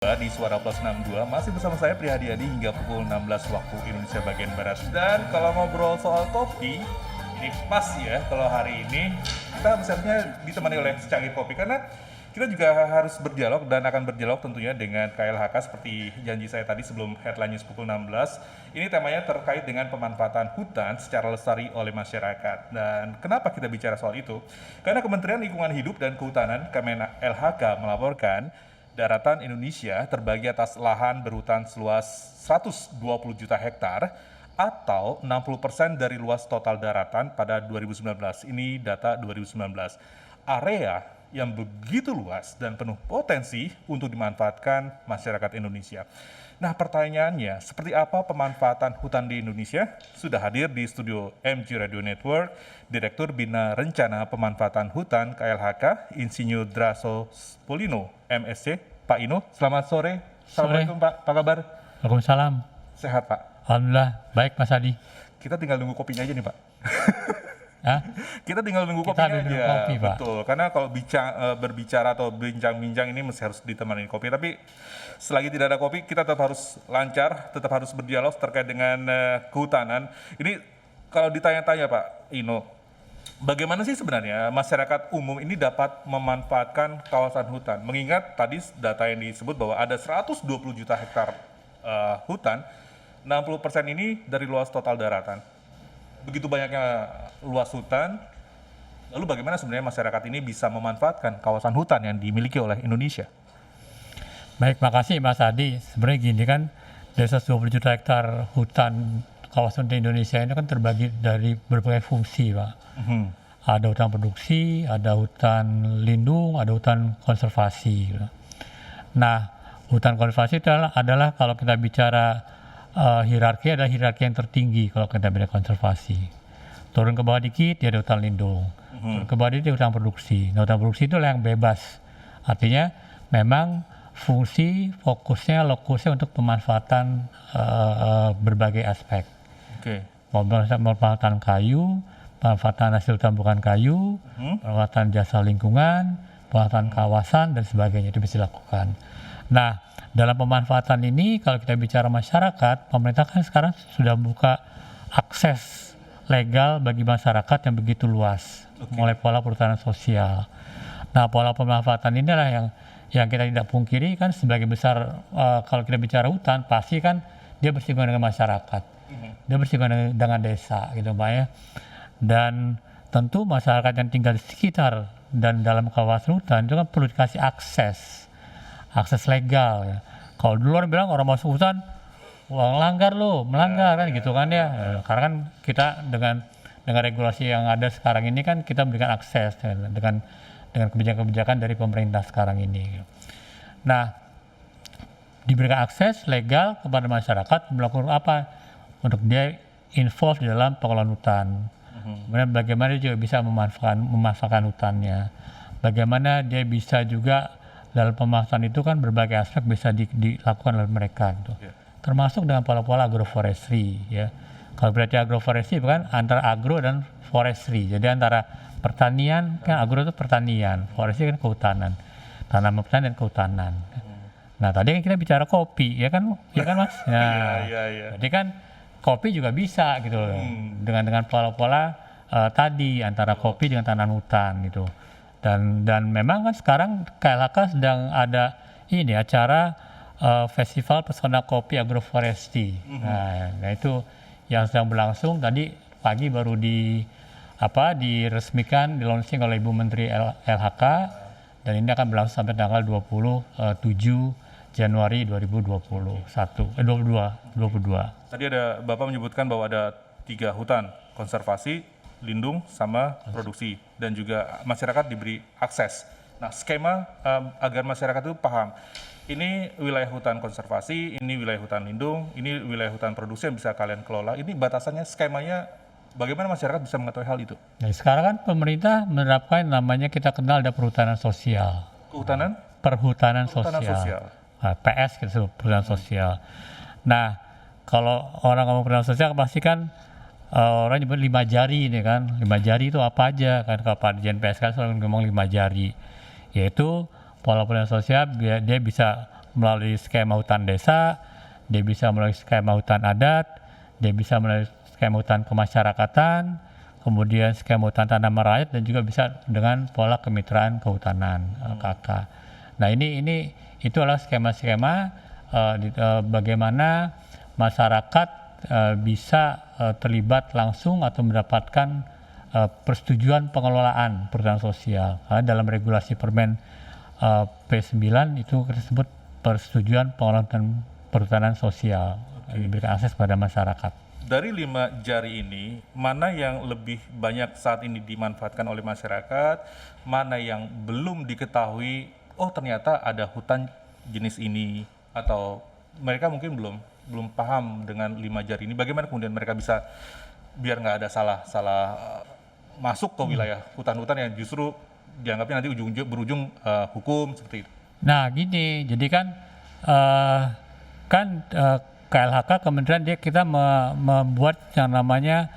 Di Suara Plus 62 masih bersama saya Prihadi hingga pukul 16 waktu Indonesia bagian Barat. Dan kalau ngobrol soal kopi, ini pas ya kalau hari ini kita misalnya ditemani oleh secangkir kopi karena kita juga harus berdialog dan akan berdialog tentunya dengan KLHK seperti janji saya tadi sebelum headline news pukul 16. Ini temanya terkait dengan pemanfaatan hutan secara lestari oleh masyarakat. Dan kenapa kita bicara soal itu? Karena Kementerian Lingkungan Hidup dan Kehutanan Kemen LHK melaporkan daratan Indonesia terbagi atas lahan berhutan seluas 120 juta hektar atau 60% dari luas total daratan pada 2019. Ini data 2019. Area yang begitu luas dan penuh potensi untuk dimanfaatkan masyarakat Indonesia. Nah, pertanyaannya, seperti apa pemanfaatan hutan di Indonesia? Sudah hadir di studio MG Radio Network, Direktur Bina Rencana Pemanfaatan Hutan KLHK, Insinyur Draso Polino, MSc. Pak Ino, selamat sore. Assalamualaikum Pak, apa kabar? Waalaikumsalam. Sehat Pak? Alhamdulillah, baik Mas Adi. Kita tinggal nunggu kopinya aja nih Pak. Hah? Kita tinggal nunggu kopinya aja. Kopi, Pak. Betul, karena kalau berbicara atau bincang-bincang ini mesti harus ditemani kopi. Tapi selagi tidak ada kopi, kita tetap harus lancar, tetap harus berdialog terkait dengan kehutanan. Ini kalau ditanya-tanya Pak Ino, bagaimana sih sebenarnya masyarakat umum ini dapat memanfaatkan kawasan hutan? Mengingat tadi data yang disebut bahwa ada 120 juta hektar hutan, 60% ini dari luas total daratan. Begitu banyaknya luas hutan, lalu bagaimana sebenarnya masyarakat ini bisa memanfaatkan kawasan hutan yang dimiliki oleh Indonesia? Baik, makasih Mas Adi. Sebenarnya gini kan, dari 120 juta hektar hutan kawasan di Indonesia ini kan terbagi dari berbagai fungsi, Pak. Ada hutan produksi, ada hutan lindung, ada hutan konservasi. Nah, hutan konservasi adalah kalau kita bicara hierarki, adalah hierarki yang tertinggi kalau kita bicara konservasi. Turun ke bawah dikit, dia ada hutan lindung. Turun ke bawah dikit, dia hutan produksi. Nah, hutan produksi itu yang bebas. Artinya memang fungsi, fokusnya, lokusnya untuk pemanfaatan berbagai aspek. Pemanfaatan kayu, pemanfaatan hasil tumbuhan kayu, pemanfaatan jasa lingkungan, pemanfaatan kawasan, dan sebagainya itu bisa dilakukan. Nah, dalam pemanfaatan ini kalau kita bicara masyarakat, pemerintah kan sekarang sudah buka akses legal bagi masyarakat yang begitu luas, mulai pola perhutanan sosial. Nah, pola pemanfaatan inilah yang kita tidak pungkiri kan sebagai besar kalau kita bicara hutan pasti kan dia bersinggungan dengan masyarakat, dia bersinggungan dengan desa gitu Pak ya. Dan tentu masyarakat yang tinggal di sekitar dan dalam kawasan hutan itu kan perlu dikasih akses legal ya. Kalau dulu orang bilang orang masuk hutan melanggar kan gitu kan ya. Karena kan kita dengan regulasi yang ada sekarang ini kan kita memberikan akses ya, dengan kebijakan-kebijakan dari pemerintah sekarang ini. Nah, diberikan akses legal kepada masyarakat melakukan apa? Untuk dia involve di dalam pengelolaan hutan. Kemudian bagaimana dia juga bisa memanfaatkan hutannya. Bagaimana dia bisa juga dalam pemanfaatan itu kan berbagai aspek bisa dilakukan oleh mereka gitu. Termasuk dengan pola-pola agroforestry ya. Kalau berarti agroforestry bukan antara agro dan forestry. Jadi antara pertanian kan agro itu pertanian, forestry kan kehutanan. Tanaman pertanian dan kehutanan. Nah, tadi kan kita bicara kopi ya kan Mas. Nah, jadi kan kopi juga bisa gitu loh. Dengan pola-pola tadi antara kopi dengan tanaman hutan gitu. Dan memang kan sekarang KLHK sedang ada ini acara festival pesona kopi agroforestry. Nah, itu yang sedang berlangsung tadi pagi baru diresmikan, di-launching oleh Ibu Menteri LHK dan ini akan berlangsung sampai tanggal 27 Januari 2022. Tadi ada Bapak menyebutkan bahwa ada 3 hutan, konservasi, lindung, sama produksi, dan juga masyarakat diberi akses. Nah, skema agar masyarakat itu paham, ini wilayah hutan konservasi, ini wilayah hutan lindung, ini wilayah hutan produksi yang bisa kalian kelola, ini batasannya, skemanya, bagaimana masyarakat bisa mengetahui hal itu? Nah, sekarang kan pemerintah menerapkan namanya kita kenal ada perhutanan sosial. Kehutanan? Perhutanan sosial. Nah, PS kita sebut perhutanan sosial. Nah, kalau orang ngomong perhutanan sosial pasti kan orang nyebut 5 jari ini kan. 5 jari itu apa aja kan, kalau Pak Dirjen PSK selalu ngomong 5 jari, yaitu pola perhutanan sosial dia bisa melalui skema hutan desa, dia bisa melalui skema hutan adat, dia bisa melalui skema hutan kemasyarakatan, kemudian skema hutan tanaman rakyat, dan juga bisa dengan pola kemitraan kehutanan KK. Nah itu adalah skema-skema bagaimana masyarakat bisa terlibat langsung atau mendapatkan persetujuan pengelolaan perhutanan sosial. Karena dalam regulasi Permen P9 itu kita sebut persetujuan pengelolaan perhutanan sosial, diberikan akses pada masyarakat. Dari 5 jari ini, mana yang lebih banyak saat ini dimanfaatkan oleh masyarakat, mana yang belum diketahui, oh ternyata ada hutan jenis ini, atau mereka mungkin belum paham dengan 5 jari ini. Bagaimana kemudian mereka bisa, biar nggak ada salah masuk ke wilayah hutan-hutan yang justru dianggapnya nanti berujung hukum seperti itu. Nah gini, jadi kan KLHK kementerian kita membuat yang namanya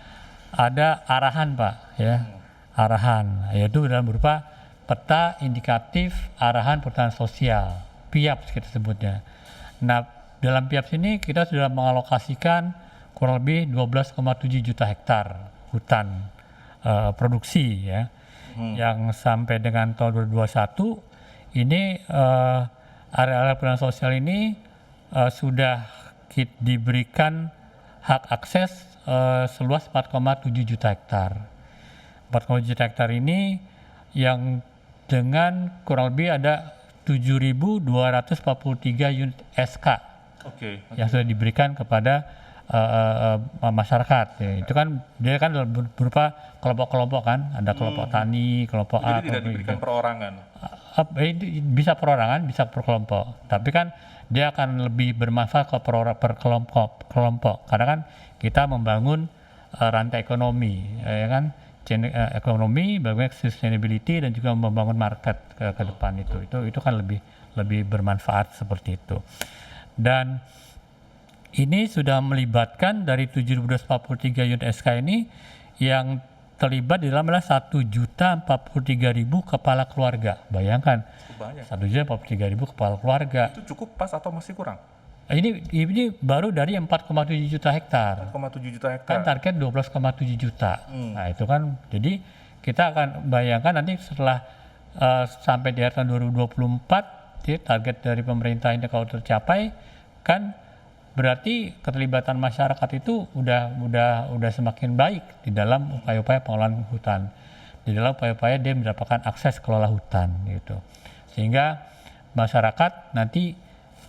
ada arahan Pak ya, arahan, yaitu dalam berupa peta indikatif arahan perhutanan sosial, PIAPS kita sebutnya. Nah dalam PIAPS ini kita sudah mengalokasikan kurang lebih 12,7 juta hektar hutan produksi ya, yang sampai dengan tahun 2021 ini area-area perhutanan sosial ini sudah diberikan hak akses seluas 4,7 juta hektar. 4,7 juta hektar ini yang dengan kurang lebih ada 7.243 unit SK yang sudah diberikan kepada masyarakat. Ya, itu kan dia kan berupa kelompok-kelompok kan, ada kelompok tani, kelompok A. Jadi tidak diberikan perorangan. Bisa perorangan, bisa per kelompok. Tapi kan dia akan lebih bermanfaat ke per kelompok. Karena kan kita membangun rantai ekonomi, ya kan, ekonomi, bagaimana sustainability dan juga membangun market ke depan itu kan lebih bermanfaat seperti itu. Dan ini sudah melibatkan dari 743 unit SK ini yang terlibat di dalam adalah 1.043.000 kepala keluarga. Bayangkan, 1.043.000 kepala keluarga. Itu cukup pas atau masih kurang? Ini baru dari 4,7 juta hektar. 4,7 juta hektar. Kan target 12,7 juta. Nah itu kan, jadi kita akan bayangkan nanti setelah sampai di tahun 2024, target dari pemerintah ini kalau tercapai, kan berarti keterlibatan masyarakat itu udah semakin baik di dalam upaya-upaya pengelolaan hutan, di dalam upaya-upaya dia mendapatkan akses kelola hutan gitu, sehingga masyarakat nanti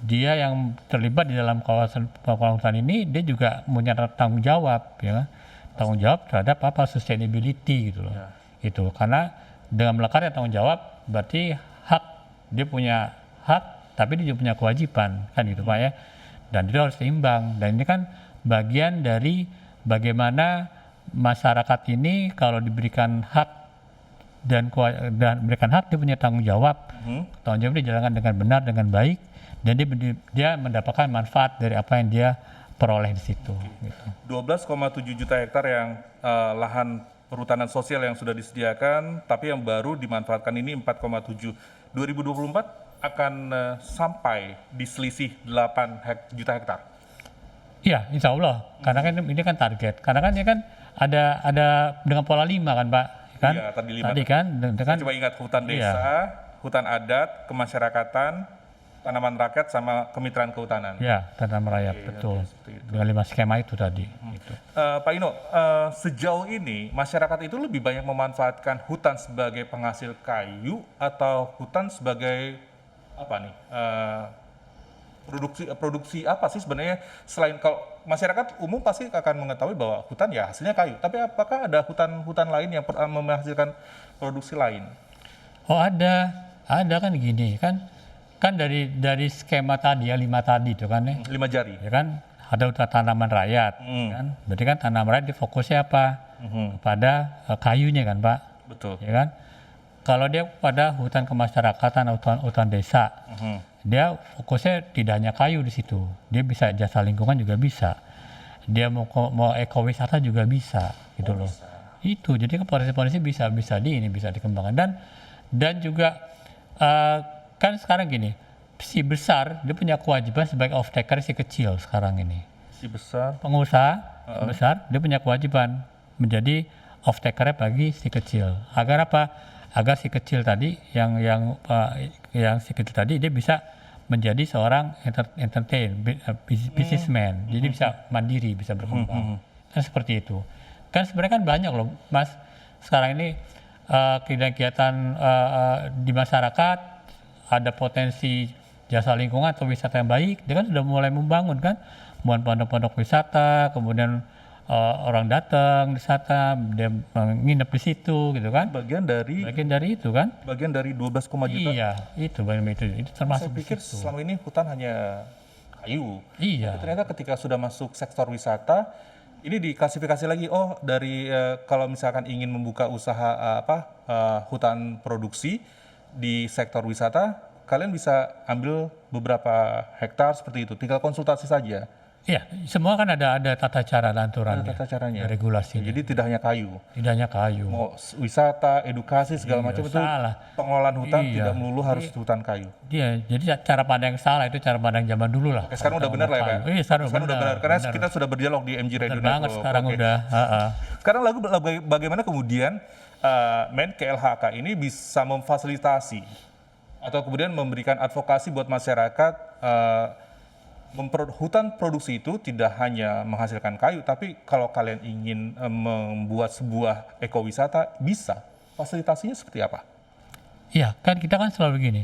dia yang terlibat di dalam kawasan pengelolaan hutan ini dia juga punya tanggung jawab ya, tanggung jawab terhadap sustainability gitu loh, itu karena dengan melekat tanggung jawab berarti dia punya hak tapi dia juga punya kewajiban kan gitu Pak ya. Dan itu harus seimbang, dan ini kan bagian dari bagaimana masyarakat ini kalau diberikan hak dan berikan hak dia punya tanggung jawab, tanggung jawab dijalankan dengan benar, dengan baik, dan dia mendapatkan manfaat dari apa yang dia peroleh di situ. Gitu. 12,7 juta hektar yang lahan perhutanan sosial yang sudah disediakan, tapi yang baru dimanfaatkan ini 4,7. 2024 akan sampai di selisih 8 juta hektar. Iya, insya Allah. Karena kan ini kan target. Karena kan ini kan ada dengan pola 5 kan Pak. Kan? Iya, tadi 5. Tadi kan. Saya coba ingat hutan desa, hutan adat, kemasyarakatan, tanaman rakyat, sama kemitraan kehutanan. Iya, tanaman rakyat, betul. Dengan 5 skema itu tadi. Gitu. Pak Ino, sejauh ini masyarakat itu lebih banyak memanfaatkan hutan sebagai penghasil kayu atau hutan sebagai produksi apa sih sebenarnya, selain kalau masyarakat umum pasti akan mengetahui bahwa hutan ya hasilnya kayu, tapi apakah ada hutan lain yang menghasilkan produksi lain? Oh ada kan gini kan dari skema tadi ya 5 tadi itu kan ya. 5 jari. Ya kan ada hutan tanaman rakyat kan, berarti kan tanaman rakyat fokusnya apa? Kepada kayunya kan Pak. Betul. Ya kan? Kalau dia pada hutan kemasyarakatan, hutan desa, dia fokusnya tidak hanya kayu di situ. Dia bisa jasa lingkungan juga bisa. Dia mau ekowisata juga bisa, gitu loh. Bisa. Itu jadi potensi bisa dikembangkan dan juga kan sekarang gini, si besar dia punya kewajiban sebagai off taker si kecil sekarang ini. Si besar. Pengusaha besar dia punya kewajiban menjadi off taker bagi si kecil. Agar apa? Agar si kecil tadi yang si kecil tadi dia bisa menjadi seorang businessman. Jadi bisa mandiri, bisa berkembang. Kan seperti itu. Kan sebenarnya kan banyak loh, Mas. Sekarang ini kegiatan di masyarakat ada potensi jasa lingkungan atau wisata yang baik, dia kan sudah mulai membangun kan, pondok-pondok wisata, kemudian orang datang wisata, dia nginep di situ gitu kan. Bagian dari itu kan. Bagian dari 12, juta. Iya, itu termasuk Saya pikir di situ. selama ini hutan hanya kayu. Iya. Tapi ternyata ketika sudah masuk sektor wisata, ini diklasifikasi lagi. Oh, dari kalau misalkan ingin membuka usaha hutan produksi di sektor wisata, kalian bisa ambil beberapa hektar seperti itu. Tinggal konsultasi saja. Iya, semua kan ada tata cara dan aturannya. Ada tata caranya. Regulasi. Jadi tidak hanya kayu. Tidak hanya kayu. Mau wisata, edukasi segala macam itu salah. pengelolaan hutan Iya. tidak melulu harus hutan kayu. Iya, jadi cara pandang yang salah itu cara pandang zaman dulu lah. Oke, sekarang udah benar lah ya, Pak. Iya, sekarang udah benar. Karena kita sudah berdialog di MG Radio benar banget Network. sekarang Oke. udah. Sekarang bagaimana kemudian Men KLHK ini bisa memfasilitasi atau kemudian memberikan advokasi buat masyarakat hutan produksi itu tidak hanya menghasilkan kayu, tapi kalau kalian ingin membuat sebuah ekowisata bisa. Fasilitasinya seperti apa? Iya, kan kita kan selalu begini.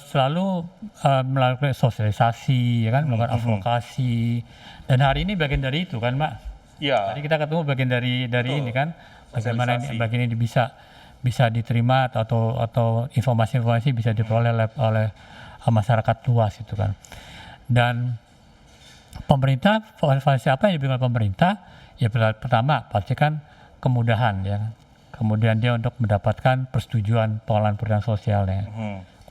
Selalu melakukan sosialisasi, ya kan, melakukan advokasi. Dan hari ini bagian dari itu kan, Mbak. Iya. Tadi kita ketemu bagian dari ini kan, bagaimana Sosialisasi. bagian ini bisa diterima atau informasi-informasi bisa diperoleh oleh masyarakat luas itu kan. Dan pemerintah, fasilitasi apa yang diberikan pemerintah? Ya pertama pastikan kemudahan ya. Kemudian dia untuk mendapatkan persetujuan pengelolaan perhutanan sosialnya.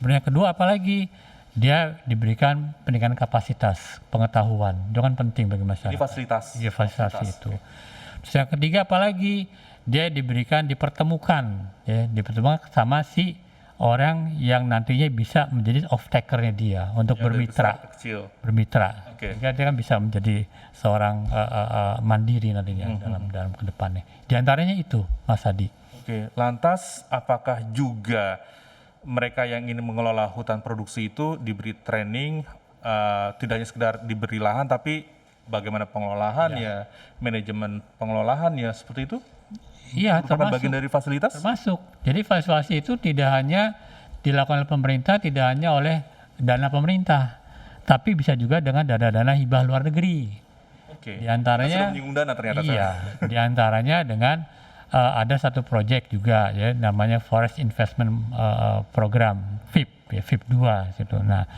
Kemudian yang kedua apalagi dia diberikan pendidikan kapasitas, pengetahuan. Itu kan penting bagi masyarakat. Ini fasilitas. Iya, fasilitasi itu. Terus yang ketiga apalagi dia dipertemukan sama si orang yang nantinya bisa menjadi off takernya dia untuk bermitra. Oke. Sehingga dia kan bisa menjadi seorang mandiri nantinya dalam kedepannya. Di antaranya itu, Mas Adi. Oke. Lantas apakah juga mereka yang ingin mengelola hutan produksi itu diberi training, tidak hanya sekedar diberi lahan, tapi bagaimana pengelolaannya, manajemen pengelolaannya, seperti itu? Iya, Merupakan bagian dari fasilitas? termasuk. Jadi fasilitasi itu tidak hanya dilakukan oleh pemerintah, tidak hanya oleh dana pemerintah, tapi bisa juga dengan dana-dana hibah luar negeri. Oke. Di antaranya, Sudah menyinggung dana ternyata. iya, di antaranya dengan ada satu proyek juga ya namanya Forest Investment Program FIP ya FIP 2 gitu. Nah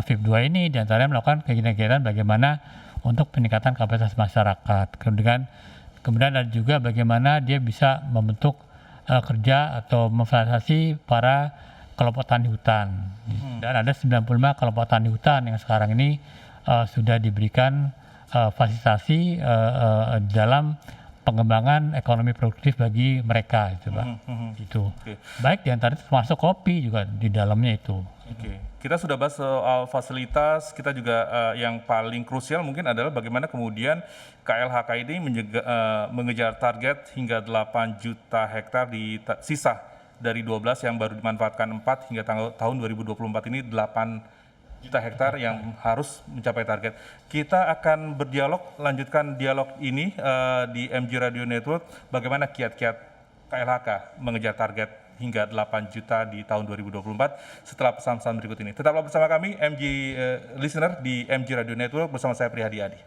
FIP 2 ini di antaranya melakukan kegiatan-kegiatan bagaimana untuk peningkatan kapasitas masyarakat. Kemudian ada juga bagaimana dia bisa membentuk kerja atau memfasilitasi para kelompok tani hutan. Dan ada 95 kelompok tani hutan yang sekarang ini sudah diberikan fasilitasi dalam pengembangan ekonomi produktif bagi mereka itu, Pak. Itu. Oke. Baik diantaranya termasuk kopi juga di dalamnya itu. Oke. Kita sudah bahas soal fasilitas, kita juga yang paling krusial mungkin adalah bagaimana kemudian KLHK ini mengejar target hingga 8 juta hektar di sisa dari 12 yang baru dimanfaatkan 4 hingga tahun 2024 ini 8 juta hektar yang harus mencapai target. Kita akan berdialog, lanjutkan dialog ini di MG Radio Network, bagaimana kiat-kiat KLHK mengejar target hingga 8 juta di tahun 2024 setelah pesan-pesan berikut ini. Tetaplah bersama kami, MG Listener di MG Radio Network bersama saya Prihadi Adi.